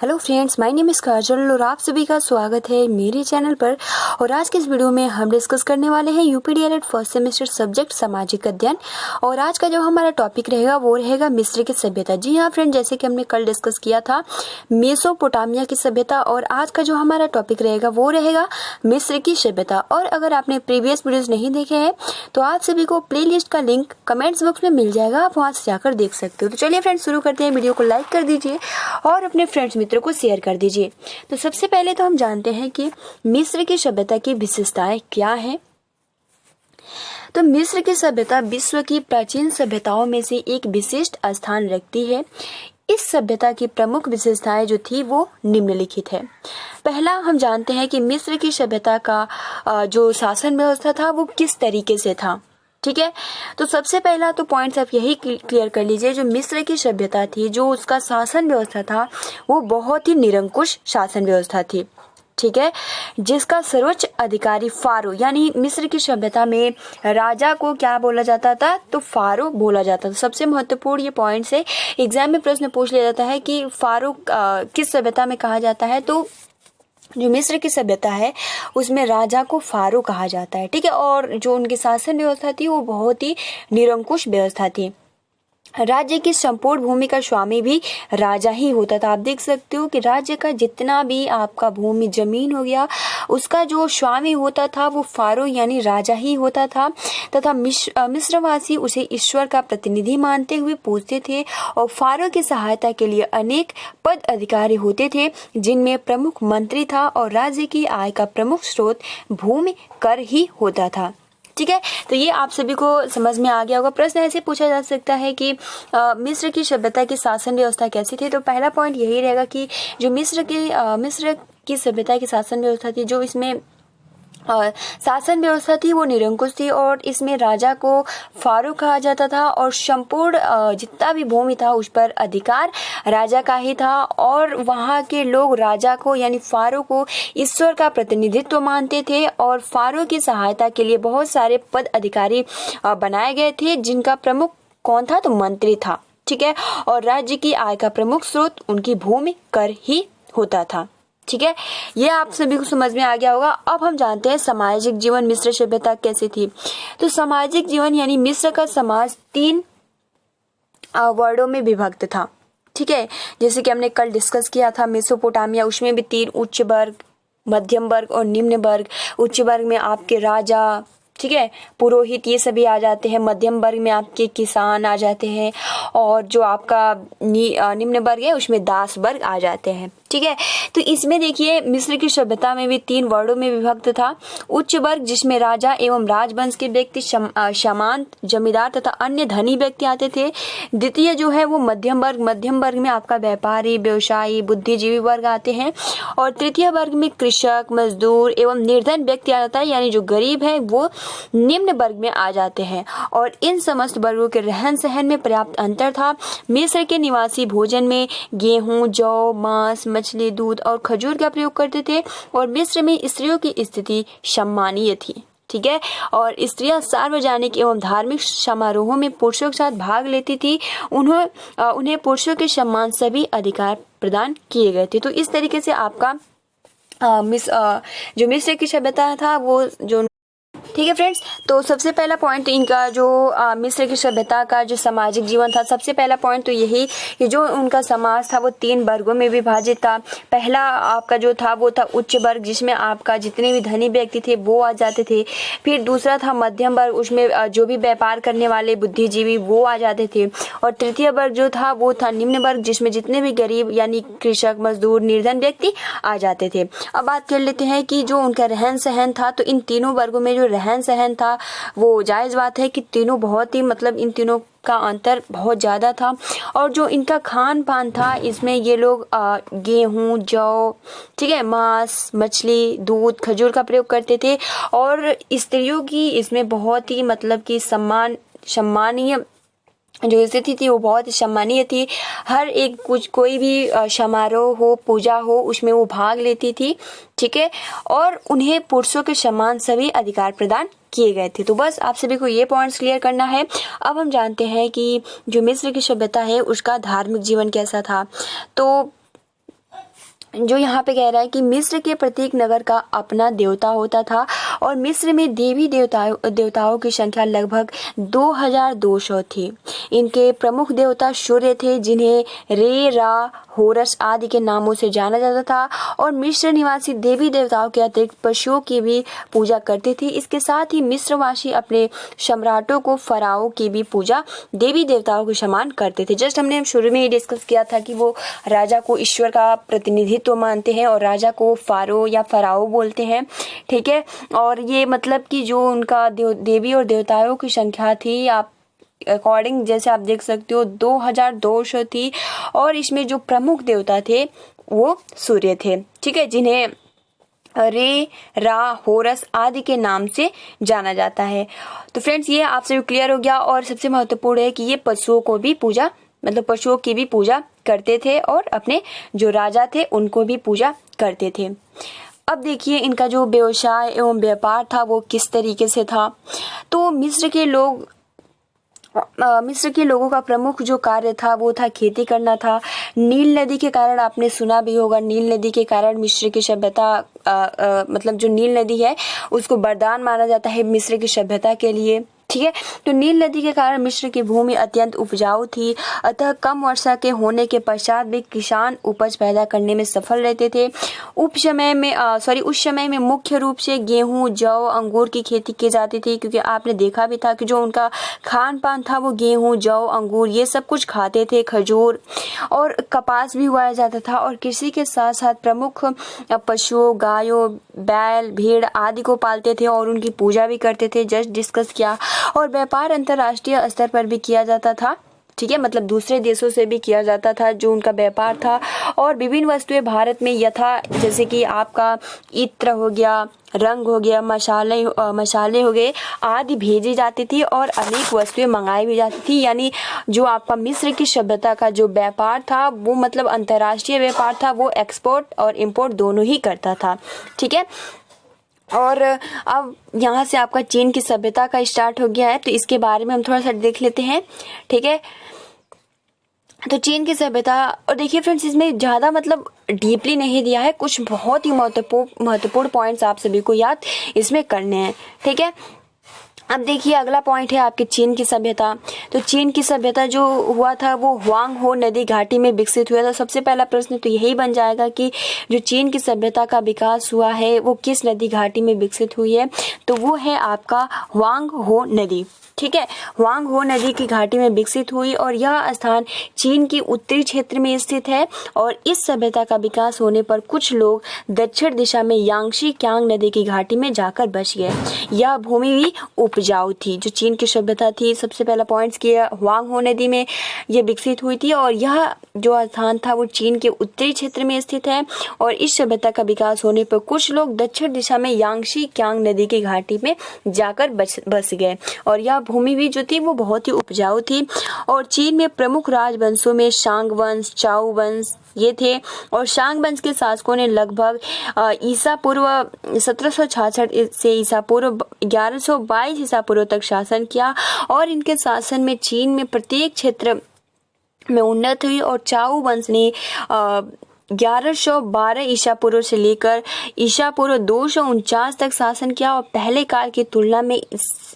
Hello friends, my name is Kajal और आप सभी का स्वागत है मेरे चैनल पर। और आज के इस वीडियो में हम डिस्कस करने वाले हैं यूपीडीएलएड फर्स्ट सेमेस्टर सब्जेक्ट सामाजिक अध्ययन। और आज का जो हमारा टॉपिक रहेगा वो रहेगा मिस्र की सभ्यता। जी हाँ फ्रेंड, जैसे कि हमने कल डिस्कस किया था मेसोपोटामिया की सभ्यता, और आज का जो हमारा टॉपिक रहेगा वो रहेगा मिस्र की सभ्यता। और अगर आपने प्रीवियस वीडियोज नहीं देखे हैं तो आप सभी को प्ले लिस्ट का लिंक कमेंट्स बॉक्स में मिल जाएगा, आप वहाँ से जाकर देख सकते हो। तो चलिए फ्रेंड्स शुरू करते हैं। वीडियो को लाइक कर दीजिए और अपने फ्रेंड्स मित्रों को शेयर कर दीजिए। तो सबसे पहले तो हम जानते हैं कि मिस्र की सभ्यता की विशेषताएं क्या हैं। तो मिस्र की सभ्यता विश्व की प्राचीन सभ्यताओं में से एक विशिष्ट स्थान रखती है। इस सभ्यता की प्रमुख विशेषताएं जो थी वो निम्नलिखित है। पहला, हम जानते हैं कि मिस्र की सभ्यता का जो शासन व्यवस्था था वो किस तरीके से था। ठीक है, तो सबसे पहला तो पॉइंट्स आप यही क्लियर कर लीजिए, जो मिस्र की सभ्यता थी, जो उसका शासन व्यवस्था था वो बहुत ही निरंकुश शासन व्यवस्था थी। ठीक है, जिसका सर्वोच्च अधिकारी फारो, यानी मिस्र की सभ्यता में राजा को क्या बोला जाता था, तो फारो बोला जाता था। सबसे महत्वपूर्ण ये पॉइंट है, एग्जाम में प्रश्न पूछ लिया जाता है कि फारो किस सभ्यता में कहा जाता है, तो जो मिस्र की सभ्यता है उसमें राजा को फारो कहा जाता है। ठीक है, और जो उनकी शासन व्यवस्था थी वो बहुत ही निरंकुश व्यवस्था थी। राज्य की संपूर्ण भूमि का स्वामी भी राजा ही होता था। आप देख सकते हो कि राज्य का जितना भी आपका भूमि जमीन हो गया, उसका जो स्वामी होता था वो फारो यानी राजा ही होता था। तथा मिस्रवासी उसे ईश्वर का प्रतिनिधि मानते हुए पूजते थे। और फारो की सहायता के लिए अनेक पद अधिकारी होते थे, जिनमें प्रमुख मंत्री था। और राज्य की आय का प्रमुख स्रोत भूमि कर ही होता था। ठीक है, तो ये आप सभी को समझ में आ गया होगा। प्रश्न ऐसे पूछा जा सकता है कि मिस्र की सभ्यता की शासन व्यवस्था कैसी थी। तो पहला पॉइंट यही रहेगा कि जो मिस्र की सभ्यता की शासन व्यवस्था थी, जो इसमें शासन व्यवस्था थी वो निरंकुश थी, और इसमें राजा को फारो कहा जाता था। और संपूर्ण जितना भी भूमि था उस पर अधिकार राजा का ही था। और वहाँ के लोग राजा को यानी फारो को ईश्वर का प्रतिनिधित्व मानते थे। और फारो की सहायता के लिए बहुत सारे पद अधिकारी बनाए गए थे, जिनका प्रमुख कौन था, तो मंत्री था। ठीक है, और राज्य की आय का प्रमुख स्रोत उनकी भूमि कर ही होता था। ठीक है, ये आप सभी को समझ में आ गया होगा। अब हम जानते हैं सामाजिक जीवन मिस्र सभ्यता कैसी थी। तो सामाजिक जीवन यानी मिस्र का समाज 3 वर्गों में विभक्त था। ठीक है, जैसे कि हमने कल डिस्कस किया था मेसोपोटामिया, उसमें भी 3 उच्च वर्ग, मध्यम वर्ग और निम्न वर्ग। उच्च वर्ग में आपके राजा, ठीक है, पुरोहित, ये सभी आ जाते हैं। मध्यम वर्ग में आपके किसान आ जाते हैं, और जो आपका निम्न वर्ग है उसमें दास वर्ग आ जाते हैं। ठीक है, तो इसमें देखिए मिस्र की सभ्यता में भी 3 वर्गों में विभक्त था। उच्च वर्ग जिसमें राजा एवं राजवंश के व्यक्ति, सामंत, जमींदार तथा अन्य धनी व्यक्ति आते थे। द्वितीय जो है वो मध्यम वर्ग, मध्यम वर्ग में आपका व्यापारी, व्यवसायी, बुद्धिजीवी वर्ग आते हैं। और तृतीय वर्ग में कृषक, मजदूर एवं निर्धन व्यक्ति आ जाता है, यानी जो गरीब है वो निम्न वर्ग में आ जाते हैं। और इन समस्त वर्गों के रहन सहन में पर्याप्त अंतर था। मिस्र के निवासी भोजन में गेहूं, जौ, मांस, मछली, दूध और खजूर का प्रयोग करते थे। और मिस्र में स्त्रियों की स्थिति सम्मानीय थी। ठीक है, और स्त्रियां सार्वजनिक एवं धार्मिक समारोहों में पुरुषों के साथ भाग लेती थी। उन्हें पुरुषों के समान सभी अधिकार प्रदान किए गए थे। तो इस तरीके से आपका जो मिस्र की सभ्यता था वो जो, ठीक है फ्रेंड्स, तो सबसे पहला पॉइंट इनका जो मिस्र की सभ्यता का जो सामाजिक जीवन था, सबसे पहला पॉइंट तो यही कि जो उनका समाज था वो 3 वर्गों में विभाजित था। पहला आपका जो था वो था उच्च वर्ग, जिसमें आपका जितने भी धनी व्यक्ति थे वो आ जाते थे। फिर दूसरा था मध्यम वर्ग, उसमें जो भी व्यापार करने वाले बुद्धिजीवी वो आ जाते थे। और तृतीय वर्ग जो था वो था निम्न वर्ग, जिसमें जितने भी गरीब यानी कृषक, मजदूर, निर्धन व्यक्ति आ जाते थे। अब बात कर लेते हैं कि जो उनका रहन सहन था, तो इन तीनों वर्गों में जो रहन सहन था वो जायज बात है कि तीनों बहुत ही, मतलब इन तीनों का अंतर बहुत ज़्यादा था। और जो इनका खान पान था, इसमें ये लोग गेहूं, जौ, ठीक है, मांस, मछली, दूध, खजूर का प्रयोग करते थे। और स्त्रियों की इसमें बहुत ही, मतलब कि सम्मानीय जो स्थिति थी वो बहुत सम्मानीय थी। हर एक कोई भी समारोह हो, पूजा हो, उसमें वो भाग लेती थी। ठीक है, और उन्हें पुरुषों के समान सभी अधिकार प्रदान किए गए थे। तो बस आप सभी को ये पॉइंट्स क्लियर करना है। अब हम जानते हैं कि जो मिस्र की सभ्यता है उसका धार्मिक जीवन कैसा था। तो जो यहाँ पे कह रहा है कि मिस्र के प्रत्येक नगर का अपना देवता होता था और मिस्र में देवी देवताओं की संख्या लगभग 2200 थी। इनके प्रमुख देवता सूर्य थे, जिन्हें रे, रा, होरस आदि के नामों से जाना जाता था। और मिस्र निवासी देवी देवताओं के अतिरिक्त पशुओं की भी पूजा करते थे। इसके साथ ही मिस्रवासी अपने सम्राटों को, फराओं की भी पूजा देवी देवताओं के समान करते थे। जस्ट हमने शुरू में ही डिस्कस किया था कि वो राजा को ईश्वर का प्रतिनिधित्व मानते हैं और राजा को फारो या फराओ बोलते हैं। ठीक है, और ये मतलब कि जो उनका देवी और देवताओं की संख्या थी, आप अकॉर्डिंग जैसे आप देख सकते हो 2200 थी। और इसमें जो प्रमुख देवता थे वो सूर्य थे। ठीक है, जिन्हें रे, रा, होरस आदि के नाम से जाना जाता है। तो फ्रेंड्स, ये आपसे क्लियर हो गया। और सबसे महत्वपूर्ण है कि ये पशुओं को भी पूजा, मतलब पशुओं की भी पूजा करते थे और अपने जो राजा थे उनको भी पूजा करते थे। अब देखिए इनका जो व्यवसाय एवं व्यापार था वो किस तरीके से था। तो मिस्र के लोगों का प्रमुख जो कार्य था वो था खेती करना था। नील नदी के कारण, आपने सुना भी होगा, नील नदी के कारण मिस्र की सभ्यता मतलब जो नील नदी है उसको वरदान माना जाता है मिस्र की सभ्यता के लिए। ठीक है, तो नील नदी के कारण मिस्र की भूमि अत्यंत उपजाऊ थी, अतः कम वर्षा के होने के पश्चात भी किसान उपज पैदा करने में सफल रहते थे। उस समय में मुख्य रूप से गेहूं, जौ, अंगूर की खेती की जाती थी, क्योंकि आपने देखा भी था कि जो उनका खान पान था वो गेहूं, जौ, अंगूर ये सब कुछ खाते थे, खजूर और कपास भी उगाया जाता था। और कृषि के साथ साथ प्रमुख पशुओं, गायों, बैल, भेड़ आदि को पालते थे और उनकी पूजा भी करते थे, जस्ट डिस्कस किया। और व्यापार अंतर्राष्ट्रीय स्तर पर भी किया जाता था। ठीक है, मतलब दूसरे देशों से भी किया जाता था जो उनका व्यापार था। और विभिन्न वस्तुएं भारत में यथा जैसे कि आपका इत्र हो गया, रंग हो गया, मसाले हो गए आदि भेजी जाती थी और अनेक वस्तुएं मंगाई भी जाती थी। यानी जो आपका मिस्र की सभ्यता का जो व्यापार था वो मतलब अंतर्राष्ट्रीय व्यापार था, वो एक्सपोर्ट और इंपोर्ट दोनों ही करता था। ठीक है, और अब यहाँ से आपका चीन की सभ्यता का स्टार्ट हो गया है, तो इसके बारे में हम थोड़ा सा देख लेते हैं। ठीक है, तो चीन की सभ्यता, और देखिए फ्रेंड्स इसमें ज़्यादा मतलब डीपली नहीं दिया है, कुछ बहुत ही महत्वपूर्ण पॉइंट्स आप सभी को याद इसमें करने हैं। ठीक है, अब देखिए अगला पॉइंट है आपकी चीन की सभ्यता। तो चीन की सभ्यता जो हुआ था वो हुआंग हो नदी घाटी में विकसित हुआ था। सबसे पहला प्रश्न तो यही बन जाएगा कि जो चीन की सभ्यता का विकास हुआ है वो किस नदी घाटी में विकसित हुई है, तो वो है आपका हुआंग हो नदी। ठीक है, हुआंग हो नदी की घाटी में विकसित हुई और यह स्थान चीन की उत्तरी क्षेत्र में स्थित है। और इस सभ्यता का विकास होने पर कुछ लोग दक्षिण दिशा में यांगशी क्यांग नदी की घाटी में जाकर बस गए। यह भूमि भी उपजाऊ थी। जो चीन की सभ्यता थी, सबसे पहला पॉइंट्स किया, हुआंग हो नदी में यह विकसित हुई थी और यह जो स्थान था वो चीन के उत्तरी क्षेत्र में स्थित है। और इस सभ्यता का विकास होने पर कुछ लोग दक्षिण दिशा में यांगशी क्यांग नदी की घाटी में जाकर बस गए और यह भूमि भी जो थी वो बहुत ही उपजाऊ थी। और चीन में प्रमुख राजवंशों में शांग वंश, चाओ वंश ये थे। और शांग वंश के शासकों ने लगभग ईसा पूर्व 1766 से ईसा पूर्व 1122 ईसा पूर्व तक शासन किया। और इनके शासन में चीन में प्रत्येक क्षेत्र में उन्नति हुई। और चाओ वंश ने 1112 ईसा पूर्व से लेकर ईसा पूर्व 249 तक शासन किया और पहले काल की तुलना में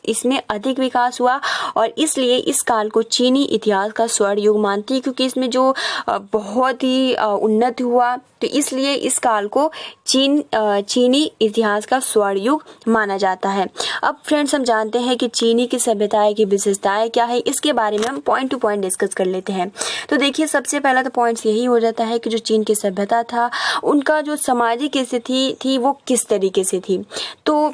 इसमें अधिक विकास हुआ। और इसलिए इस काल को चीनी इतिहास का स्वर्ण युग मानती है, क्योंकि इसमें जो बहुत ही उन्नति हुआ, तो इसलिए इस काल को चीनी इतिहास का स्वर्ण युग माना जाता है। अब फ्रेंड्स हम जानते हैं कि चीनी की सभ्यताएं की विशेषताएं क्या है, इसके बारे में हम पॉइंट टू पॉइंट डिस्कस कर लेते हैं। तो देखिए सबसे पहला तो पॉइंट्स यही हो जाता है कि जो चीन की सभ्यता था उनका जो सामाजिक स्थिति थी वो किस तरीके से थी। तो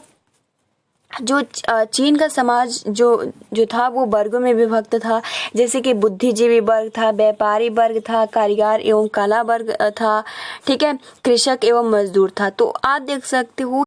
जो चीन का समाज जो था वो वर्गों में विभक्त था, जैसे कि बुद्धिजीवी वर्ग था, व्यापारी वर्ग था, कारीगर एवं कला वर्ग था, ठीक है, कृषक एवं मजदूर था। तो आप देख सकते हो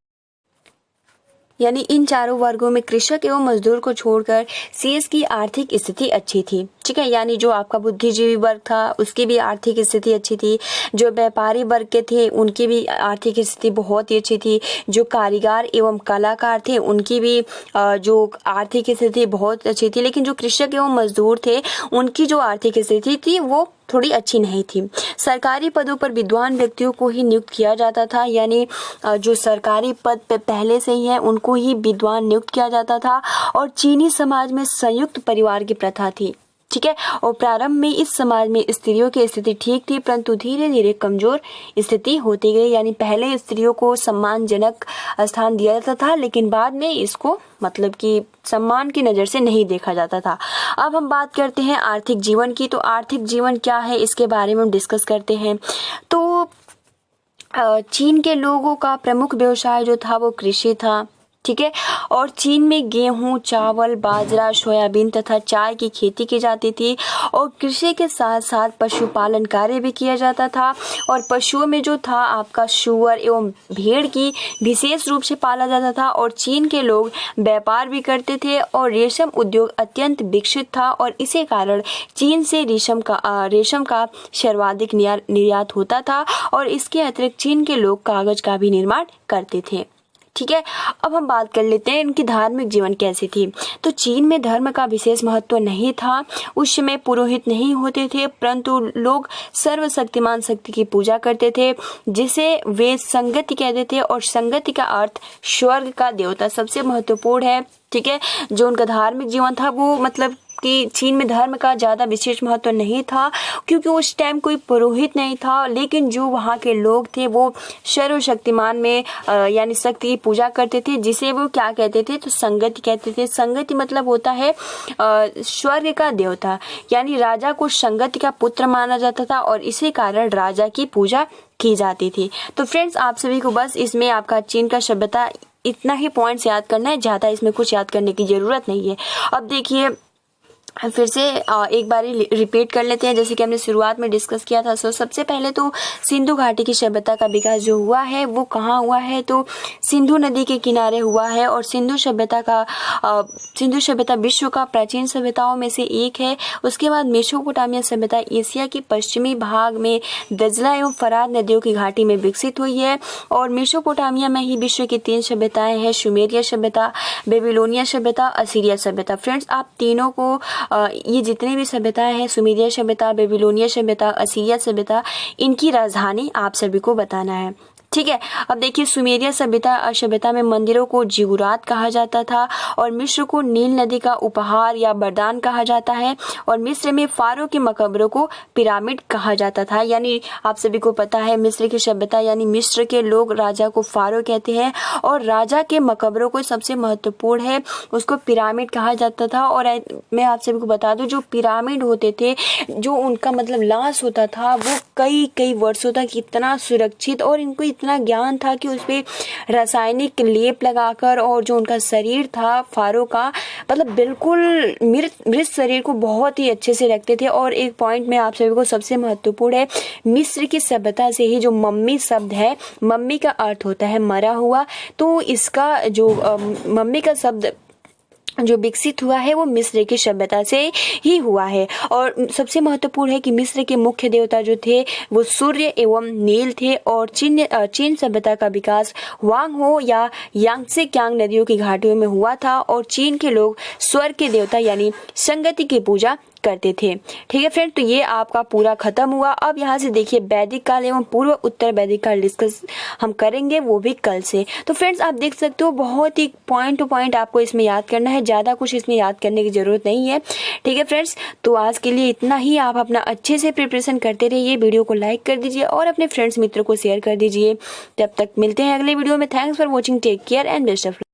यानी इन चारों वर्गों में कृषक एवं मजदूर को छोड़कर शेष की आर्थिक स्थिति अच्छी थी। ठीक है, यानी जो आपका बुद्धिजीवी वर्ग था उसकी भी आर्थिक स्थिति अच्छी थी, जो व्यापारी वर्ग के थे उनकी भी आर्थिक स्थिति बहुत ही अच्छी थी, जो कारीगर एवं कलाकार थे उनकी भी जो आर्थिक स्थिति बहुत अच्छी थी। लेकिन जो कृषक एवं मजदूर थे उनकी जो आर्थिक स्थिति थी वो थोड़ी अच्छी नहीं थी। सरकारी पदों पर विद्वान व्यक्तियों को ही नियुक्त किया जाता था, यानी जो सरकारी पद पे पहले से ही है उनको ही विद्वान नियुक्त किया जाता था। और चीनी समाज में संयुक्त परिवार की प्रथा थी, ठीक है। और प्रारंभ में इस समाज में स्त्रियों की स्थिति ठीक थी, परंतु धीरे धीरे कमजोर स्थिति होती गई। यानी पहले स्त्रियों को सम्मानजनक स्थान दिया जाता था, लेकिन बाद में इसको मतलब कि सम्मान की नज़र से नहीं देखा जाता था। अब हम बात करते हैं आर्थिक जीवन की। तो आर्थिक जीवन क्या है इसके बारे में हम डिस्कस करते हैं। तो चीन के लोगों का प्रमुख व्यवसाय जो था वो कृषि था, ठीक है। और चीन में गेहूं, चावल, बाजरा, सोयाबीन तथा चाय की खेती की जाती थी। और कृषि के साथ साथ पशुपालन कार्य भी किया जाता था। और पशुओं में जो था आपका सूअर एवं भेड़ की विशेष रूप से पाला जाता था। और चीन के लोग व्यापार भी करते थे और रेशम उद्योग अत्यंत विकसित था। और इसी कारण चीन से रेशम का सर्वाधिक निर्यात होता था। और इसके अतिरिक्त चीन के लोग कागज का भी निर्माण करते थे, ठीक है। अब हम बात कर लेते हैं इनकी धार्मिक जीवन कैसी थी। तो चीन में धर्म का विशेष महत्व नहीं था। उस समय पुरोहित नहीं होते थे, परंतु लोग सर्वशक्तिमान शक्ति की पूजा करते थे, जिसे वे संगति कहते थे। और संगति का अर्थ स्वर्ग का देवता सबसे महत्वपूर्ण है, ठीक है। जो उनका धार्मिक जीवन था वो मतलब कि चीन में धर्म का ज़्यादा विशेष महत्व नहीं था, क्योंकि उस टाइम कोई पुरोहित नहीं था। लेकिन जो वहाँ के लोग थे वो सर्वशक्तिमान में यानी शक्ति की पूजा करते थे, जिसे वो क्या कहते थे, तो संगति कहते थे। संगति मतलब होता है स्वर्ग का देवता, यानी राजा को संगति का पुत्र माना जाता था। और इसी कारण राजा की पूजा की जाती थी। तो फ्रेंड्स, आप सभी को बस इसमें आपका चीन का सभ्यता इतना ही पॉइंट्स याद करना है, ज़्यादा इसमें कुछ याद करने की ज़रूरत नहीं है। अब देखिए फिर से एक बार रिपीट कर लेते हैं, जैसे कि हमने शुरुआत में डिस्कस किया था। सबसे पहले तो सिंधु घाटी की सभ्यता का विकास जो हुआ है वो कहाँ हुआ है, तो सिंधु नदी के किनारे हुआ है। और सिंधु सभ्यता विश्व का प्राचीन सभ्यताओं में से एक है। उसके बाद मेसोपोटामिया सभ्यता एशिया के पश्चिमी भाग में दजला एवं फरात नदियों की घाटी में विकसित हुई है। और मेसोपोटामिया में ही विश्व की 3 सभ्यताएं हैं, सुमेरिया सभ्यता, बेबीलोनिया सभ्यता, असीरिया सभ्यता। फ्रेंड्स, आप तीनों को ये जितने भी सभ्यताएं हैं, सुमेरिया सभ्यता, बेबीलोनिया सभ्यता, असीरिया सभ्यता, इनकी राजधानी आप सभी को बताना है, ठीक है। अब देखिए सुमेरिया सभ्यता में मंदिरों को जिगुरात कहा जाता था। और मिस्र को नील नदी का उपहार या वरदान कहा जाता है। और मिस्र में फारो के मकबरों को पिरामिड कहा जाता था। यानी आप सभी को पता है मिस्र की सभ्यता यानी मिस्र के लोग राजा को फारो कहते हैं। और राजा के मकबरों को सबसे महत्वपूर्ण है उसको पिरामिड कहा जाता था। और मैं आप सभी को बता दूं, जो पिरामिड होते थे, जो उनका मतलब लाश होता था, वो कई वर्षों तक इतना सुरक्षित और इनको इतना ज्ञान था कि उसपे रासायनिक लेप लगाकर, और जो उनका शरीर था फारो का, मतलब बिल्कुल मृत शरीर को बहुत ही अच्छे से रखते थे। और एक पॉइंट में आप सभी को सबसे महत्वपूर्ण है, मिस्र की सभ्यता से ही जो मम्मी शब्द है, मम्मी का अर्थ होता है मरा हुआ, तो इसका जो मम्मी का शब्द जो विकसित हुआ है वो मिस्र की सभ्यता से ही हुआ है। और सबसे महत्वपूर्ण है कि मिस्र के मुख्य देवता जो थे वो सूर्य एवं नील थे। और चीन सभ्यता का विकास वांग हो या यांगत्से क्यांग नदियों की घाटियों में हुआ था। और चीन के लोग स्वर्ग के देवता यानी संगति की पूजा करते थे, ठीक है फ्रेंड। तो ये आपका पूरा खत्म हुआ। अब यहाँ से देखिए वैदिक काल एवं पूर्व उत्तर वैदिक काल डिस्कस हम करेंगे, वो भी कल से। तो फ्रेंड्स, आप देख सकते हो बहुत ही पॉइंट टू पॉइंट आपको इसमें याद करना है, ज़्यादा कुछ इसमें याद करने की ज़रूरत नहीं है, ठीक है फ्रेंड्स। तो आज के लिए इतना ही। आप अपना अच्छे से प्रिपरेशन करते रहिए, वीडियो को लाइक कर दीजिए और अपने फ्रेंड्स मित्रों को शेयर कर दीजिए। तब तक मिलते हैं अगले वीडियो में। Thanks for watching, take care and best of luck.